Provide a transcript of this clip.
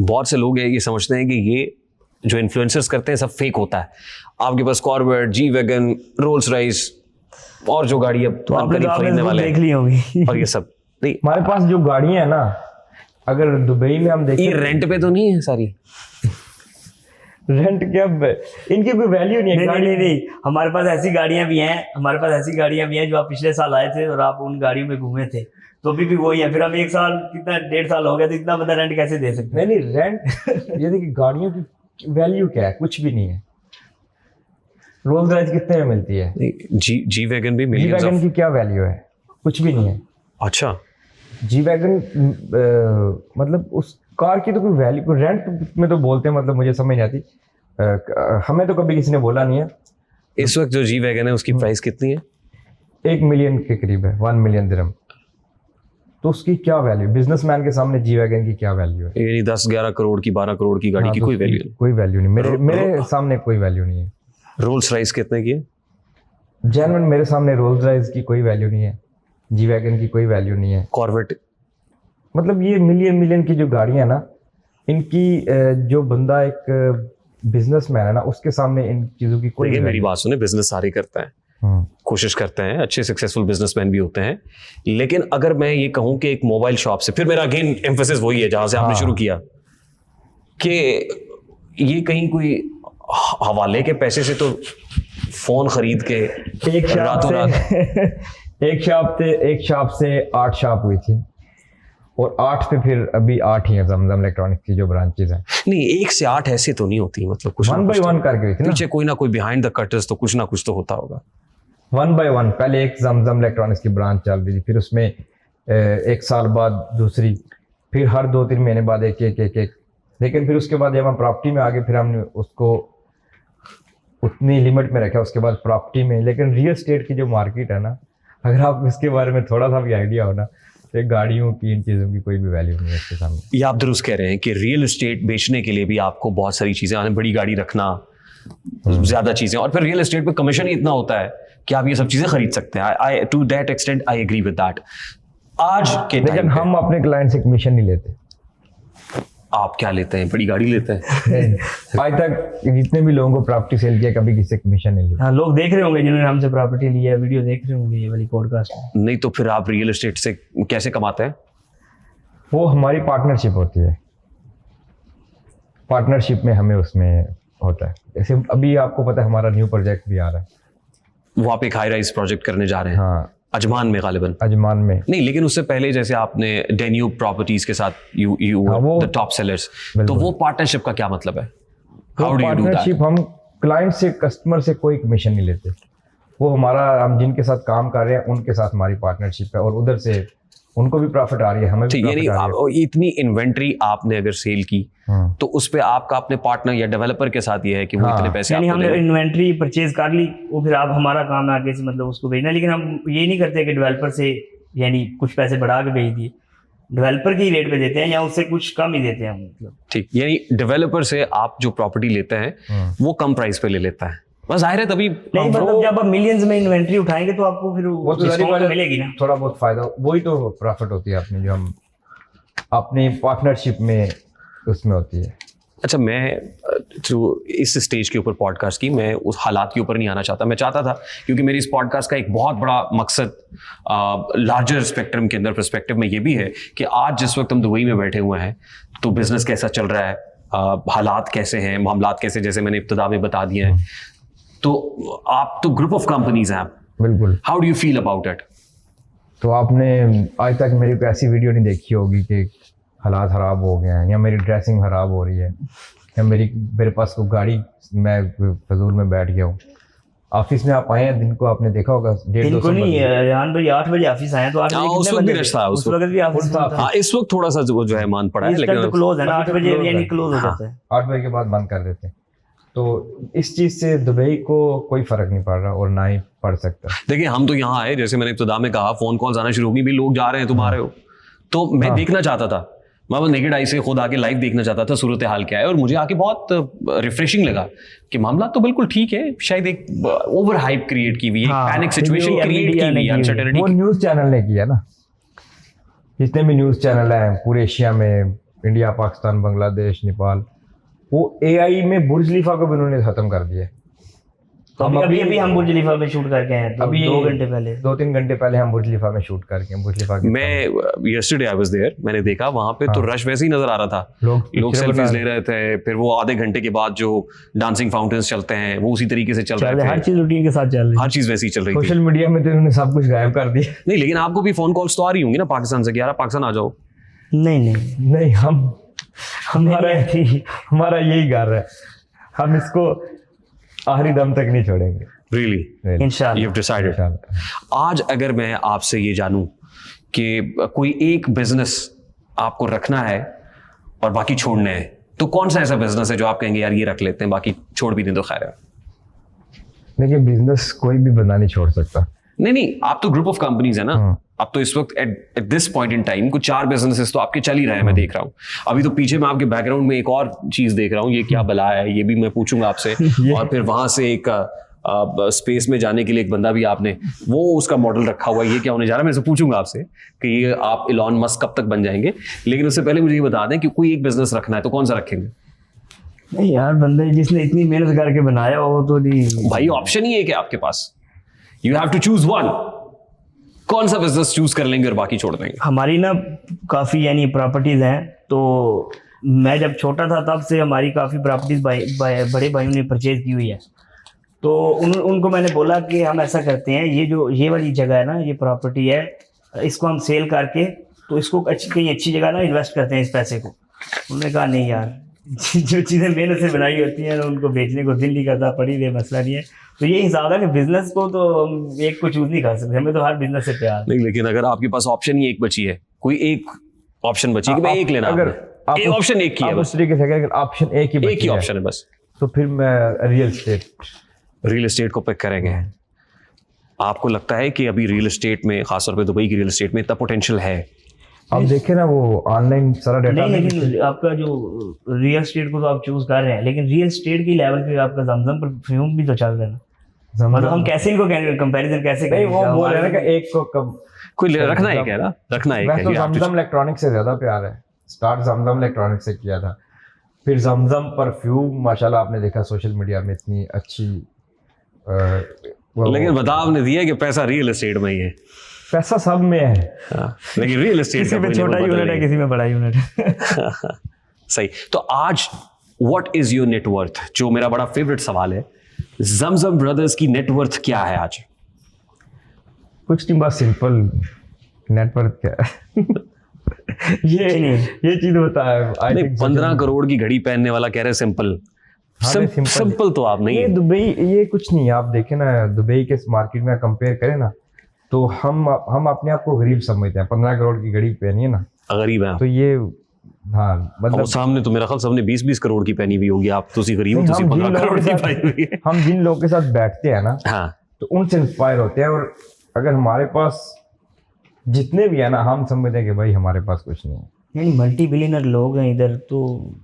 बहुत से लोग हैं ये समझते हैं कि ये जो इन्फ्लुएंसर्स करते हैं सब फेक होता है। आपके पास Corvette, G wagon, Rolls Royce और जो गाड़ी अब खरीदने वाले देख ली होगी और ये सब नहीं। हमारे पास जो गाड़ियां हैं ना, अगर दुबई में हम देखें, ये रेंट पे तो नहीं है सारी? रेंट क्या, इनकी कोई वैल्यू नहीं है। नहीं, हमारे पास ऐसी गाड़ियां भी हैं जो आप पिछले साल आए थे और आप उन गाड़ियों में घूमे थे, तो अभी भी वही है। फिर हम 1 साल कितना 1.5 साल हो गया, तो इतना बड़ा रेंट कैसे दे सकते हैं? नहीं रेंट ये देखिए, गाड़ियों की वैल्यू क्या है? कुछ भी नहीं है। रोल्स रॉयस कितने में मिलती है? जी वैगन भी जी मिलियंस वैगन ऑफ। की क्या वैल्यू है? कुछ भी नहीं है। अच्छा, जी वैगन मतलब उस कार की तो कोई वैल्यू, कोई रेंट में तो बोलते हैं, मतलब मुझे समझ नहीं आती। हमें तो कभी किसी ने बोला नहीं है। इस वक्त जो जी वैगन है उसकी प्राइस कितनी है? 1 मिलियन के करीब है, 1 मिलियन दिरहम। तो उसकी क्या वैल्यू? बिजनेसमैन के सामने जी वैगन की क्या वैल्यू है? यानी 10-11 करोड़ की, 12 करोड़ की गाड़ी की तो कोई वैल्यू नहीं। कोई वैल्यू नहीं। मेरे सामने कोई वैल्यू नहीं है। रोल्स रॉयस कितने की है? जेन्युइन मेरे सामने रोल्स रॉयस की कोई वैल्यू नहीं है, जी वैगन की कोई वैल्यू नहीं है। कॉर्वेट, मतलब ये मिलियन की जो गाड़ियां ना, इनकी जो बंदा एक बिजनेसमैन है ना, उसके सामने इन चीजों की कोई मेरी बात सुने, बिजनेस सारे करते हैं, कोशिश करते हैं, अच्छे सक्सेसफुल बिजनेसमैन भी होते हैं। लेकिन अगर मैं ये कहूं कि एक मोबाइल शॉप से, फिर मेरा अगेन एम्फेसिस वही है जहां से आपने शुरू किया, कि ये कहीं कोई हवाले के पैसे से तो फोन खरीद के एक शॉप से 8 शॉप हुई थी, और 8 पे फिर अभी 8 ही है जमजम इलेक्ट्रॉनिक्स की जो ब्रांचेस हैं। नहीं, 1 से 8 ऐसे तो नहीं होती, मतलब कुछ 1 by 1 करके हुई थी ना, पीछे कोई ना कोई बिहाइंड द कर्टन्स तो कुछ ना कुछ तो होता होगा। 1 by 1 पहले एक जमजम इलेक्ट्रॉनिक्स की ब्रांच चल रही थी, फिर उसमें 1 साल बाद दूसरी, फिर हर 2-3 महीने बाद एक। लेकिन फिर उसके बाद जब हम प्रॉपर्टी में आ गए, फिर हमने उसको उतनी लिमिट में रखा। उसके बाद प्रॉपर्टी में, लेकिन रियल एस्टेट की जो मार्केट है ना, अगर आप इसके बारे में थोड़ा सा भी आइडिया हो ना, तो गाड़ियों की, इन चीज़ों की कोई भी वैल्यू नहीं है इसके सामने। ये आप दुरुस्त कह रहे हैं कि रियल एस्टेट बेचने के लिए भी आपको बहुत सारी चीजें, बड़ी गाड़ी रखना, ज्यादा चीजें, और फिर रियल एस्टेट पे कमीशन ही इतना होता है कि आप ये सब चीजें खरीद सकते हैं। I to that extent I agree with that. आज के लेकिन हम अपने क्लाइंट से कमीशन नहीं लेते। आप क्या लेते हैं? बड़ी गाड़ी लेते हैं? आज तक जितने भी लोगों को प्रॉपर्टी सेल किया, कभी किसी से कमीशन नहीं लिया। हाँ, लोग देख रहे होंगे जिन्होंने हमसे प्रॉपर्टी लिया है, वीडियो देख रहे होंगे ये वाली पॉडकास्ट में। नहीं तो फिर आप रियल एस्टेट से कैसे कमाते हैं? वो हमारी पार्टनरशिप होती है, पार्टनरशिप में हमें उसमें होता है। जैसे अभी आपको पता है हमारा न्यू प्रोजेक्ट भी आ रहा है, वो आप एक हाई राइज प्रोजेक्ट करने जा रहे हैं। हाँ, अजमान में गालिबन। अजमान में नहीं, लेकिन उससे पहले जैसे आपने डेन्यूब प्रॉपर्टीज के साथ यू द टॉप सेलर्स, तो वो पार्टनरशिप का क्या मतलब है? How do you do that? Partnership, हम क्लाइंट से, कस्टमर से कोई कमीशन नहीं लेते। वो हमारा, हम जिनके साथ काम कर रहे हैं उनके साथ हमारी पार्टनरशिप है, और उधर से उनको भी प्रॉफिट आ रही है, हमें भी प्रॉफिट आ रही है। इतनी इन्वेंट्री आपने अगर सेल की, तो उस पे आपका अपने पार्टनर या डेवलपर के साथ ये है कि वो इतने पैसे यानी आपको हमने देंगे। इन्वेंट्री परचेज कर ली, वो फिर आप, हमारा काम है आगे से मतलब उसको भेजना। लेकिन हम ये नहीं करते कि डेवलपर से यानी कुछ पैसे बढ़ा के भेज दिए, डेवलपर के ही रेट पे देते हैं या उससे कुछ कम ही देते हैं हम। मतलब ठीक, यानी डेवलपर से आप जो प्रॉपर्टी लेते हैं वो कम प्राइस पे ले लेता है, बस जाहिर है तभी नहीं, मतलब जब आप मिलियंस में इन्वेंट्री उठाएंगे तो आपको फिर वो तो डिस्काउंट मिलेगी ना, थोड़ा बहुत फायदा, वही तो प्रॉफिट होती है अपनी, जो हम अपनी पार्टनरशिप में उसमें होती है। अच्छा, मैं थ्रू इस स्टेज के ऊपर पॉडकास्ट की, मैं उस हालात के ऊपर नहीं आना चाहता। मैं चाहता था, क्योंकि मेरी इस पॉडकास्ट का एक बहुत बड़ा मकसद लार्जर स्पेक्ट्रम के अंदर पर्सपेक्टिव में ये भी है कि आज जिस वक्त हम दुबई में बैठे हुए हैं, तो बिजनेस कैसा चल रहा है, हालात कैसे हैं, मामलात कैसे, जैसे मैंने इब्तिदा में बता दिए हैं। तो आप तो ग्रुप ऑफ कंपनीज हैं, बिल्कुल। How do you feel about it? तो आपने आज तक मेरी कोई ऐसी वीडियो नहीं देखी होगी कि हालात ख़राब हो गए हैं, या मेरी ड्रेसिंग ख़राब हो रही है, या मेरे पास कोई गाड़ी, मैं फजूल में बैठ गया हूँ। ऑफिस में आप आए हैं, दिन को आपने देखा होगा 150 नहीं, रेहान भाई 8 बजे ऑफिस आए तो 8 बजे उस वक्त भी रश था, उस वक्त भी ऑफिस था। इस वक्त थोड़ा सा जो है मान पड़ा है, लेकिन क्लोज है ना 8 बजे, यानी क्लोज हो जाता है, 8 बजे के बाद बंद कर देते हैं। तो इस चीज़ से दुबई को कोई फ़र्क नहीं पड़ रहा, और ना ही पड़ सकता। देखिए, हम तो यहाँ आए, जैसे मैंने इब्तिदा में कहा, फोन कॉल्स आना शुरू हो गई, भी लोग जा रहे हैं, तुम आ रहे हो, तो मैं देखना चाहता था, मैं वो नेकेड आई से खुद आके लाइव देखना चाहता था सूरत हाल क्या है। और मुझे आके बहुत रिफ्रेशिंग लगा कि मामला तो बिल्कुल ठीक है, शायद एक ओवर हाइप क्रिएट की हुई है, पैनिक सिचुएशन क्रिएट की हुई है, अनसर्टेनिटी। वो न्यूज़ चैनल ने किया ना, जितने भी न्यूज़ चैनल हैं पूरे एशिया में, इंडिया, पाकिस्तान, बांग्लादेश, नेपाल, वो एआई में बुर्ज खलीफा को भी उन्होंने खत्म कर दिया है। तो अभी हम बुर्ज खलीफा में शूट करके आए, तो अभी 2 घंटे पहले, 2-3 घंटे पहले हम बुर्ज खलीफा में शूट करके हैं। बुर्ज खलीफा के मैं यस्टरडे आई वाज देयर, मैंने देखा वहां पे तो रश वैसे ही नजर आ रहा था, लोग सेल्फीज ले रहे थे, फिर वो आधे घंटे के बाद जो डांसिंग फाउंटेन्स चलते हैं वो उसी तरीके से चल रहे थे, हर चीज रूटीन के साथ चल रही है। हर चीज वैसी चल रही थी। सोशल मीडिया में तो उन्होंने सब कुछ गायब कर दिया। नहीं लेकिन आपको भी फोन कॉल्स तो आ रही होंगी ना पाकिस्तान से कि यार आप पाकिस्तान आ जाओ। नहीं, हमारा यही घर है, हम इसको आखिरी दम तक नहीं छोड़ेंगे। रियली इंशाल्लाह। You have decided. आज अगर मैं आपसे ये जानूं कि कोई एक बिजनेस आपको रखना है और बाकी छोड़ने हैं, तो कौन सा ऐसा बिजनेस है जो आप कहेंगे यार ये रख लेते हैं, बाकी छोड़ भी दें तो खैर है? देखिए, बिजनेस कोई भी बंदा नहीं छोड़ सकता। नहीं, आप तो ग्रुप ऑफ कंपनीज है ना। अब तो इस वक्त at this point in time कुछ 4 बिजनेसेस तो आपके चल ही रहे हैं, मैं देख रहा हूँ। अभी तो पीछे मैं आपके बैकग्राउंड में एक और चीज देख रहा हूँ, ये क्या बला है, ये भी मैं पूछूंगा आपसे। और फिर वहां से एक स्पेस में जाने के लिए एक बंदा भी आपने वो उसका मॉडल रखा हुआ है, ये क्या होने जा रहा है, मैं इसे पूछूंगा आपसे कि ये आप इलॉन मस्क कब तक बन जाएंगे। लेकिन उससे पहले मुझे ये बता दें कि कोई एक बिजनेस रखना है तो कौन सा रखेंगे? नहीं यार, बंदे जिसने इतनी मेहनत करके बनाया वो तो नहीं भाई, ऑप्शन ही एक है आपके पास, you have to choose one. कौन सा बिजनेस चूज कर लेंगे और बाकी छोड़ देंगे? हमारी ना काफ़ी यानी प्रॉपर्टीज़ हैं, तो मैं जब छोटा था तब से हमारी काफ़ी प्रॉपर्टीज़ बड़े भाइयों ने परचेज की हुई है। तो उनको मैंने बोला कि हम ऐसा करते हैं, ये वाली जगह है ना, ये प्रॉपर्टी है, इसको हम सेल करके तो इसको कहीं अच्छी जगह ना इन्वेस्ट करते हैं इस पैसे को। उन्होंने कहा नहीं यार, जो चीज़ें मेहनत से बनाई होती हैं उनको बेचने को दिल नहीं करता, पड़ी रहे मसला नहीं है। तो ये हिसाब है कि बिजनेस को तो हम एक को चूज नहीं कर सकते, हमें तो हर बिजनेस से प्यार नहीं। लेकिन अगर आपके पास ऑप्शन ही एक बची है, कोई एक ऑप्शन बची कि भाई एक लेना, अगर एक ऑप्शन एक ही है, उस तरीके से अगर ऑप्शन एक ही ऑप्शन है बस, तो फिर मैं रियल एस्टेट को पिक करेंगे। आपको लगता है कि अभी रियल एस्टेट में, खासतौर पे दुबई की रियल एस्टेट में इतना पोटेंशियल है? आप देखें ना, वो ऑनलाइन सारा डाटा नहीं, लेकिन आपका जो रियल एस्टेट को तो आप चूज कर रहे हैं, लेकिन रियल एस्टेट की लेवल पे आपका जमजम परफ्यूम भी तो चल रहा है ना। मतलब हम कैसे इनको कंपैरिजन कैसे करें? वो बोल रहे हैं ना कि एक को कोई रखना है क्या ना, रखना है क्या? तो जमजम इलेक्ट्रॉनिक्स से ज्यादा प्यार है। स्टार्ट जमजम इलेक्ट्रॉनिक्स से किया था, फिर जमजम परफ्यूम माशाल्लाह आपने देखा सोशल मीडिया में इतनी अच्छी। लेकिन बता आपने दिया कि पैसा रियल एस्टेट में ही है। पैसा सब में है, लेकिन रियल एस्टेट किसी में छोटा यूनिट है, किसी में बड़ा यूनिट है। सही। तो आज व्हाट इज योर नेटवर्थ, जो मेरा बड़ा फेवरेट सवाल है, जमजम ब्रदर्स की नेटवर्थ क्या है आज? कुछ नहीं, बस सिंपल नेटवर्थ क्या है। ये चीज होता है। 15 करोड़ की घड़ी पहनने वाला कह रहे सिंपल। सिंपल तो आप नहीं है। दुबई ये कुछ नहीं, आप देखें ना दुबई के मार्केट में कंपेयर करें ना, तो हम अपने आप को गरीब समझते हैं। 15 करोड़ की घड़ी पहनी है ना, गरीब है तो ये हाँ, मतलब सामने तो मेरा ख्याल सबने 20-20 करोड़ की पहनी हुई होगी, आप तो गरीब हो, 15 करोड़ की पहनी हुई है। हम जिन लोगों के साथ बैठते हैं ना, हाँ, तो उनसे इंस्पायर होते हैं। और अगर हमारे पास जितने भी है ना, हम समझते हैं कि भाई हमारे पास कुछ नहीं है। यानी मल्टी बिलियनर लोग हैं इधर, तो